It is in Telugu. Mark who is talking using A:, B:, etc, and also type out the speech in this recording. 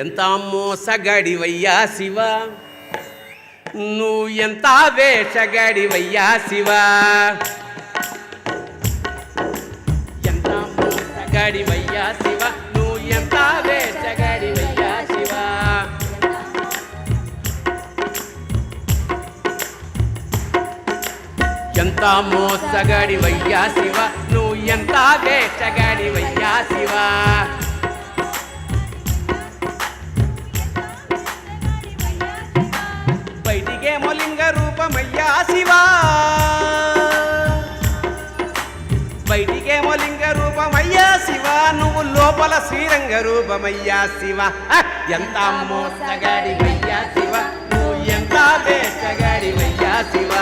A: ఎంత మోసగాడివయ్యా శివ, నువ్వు ఎంత వేషగాడివయ్యా శివ, ఎంత మోసగాడివయ్యా శివ, నువ్వు ఎంత వేషగాడివయ్యా శివ. ఎంత మోసగాడివయ్యా శివ, నువ్వు ఎంత వేషగాడివయ్యా శివ. బయటికేమో లింగ రూపమయ్యా శివ, బయటికేమో లింగ రూపమయ్యా శివ, నువ్వు లోపల శ్రీరంగ రూపమయ్యా శివ. ఎంత మోసగాడివయ్యా శివ, నువ్వు ఎంత వేషగాడివయ్యా శివ.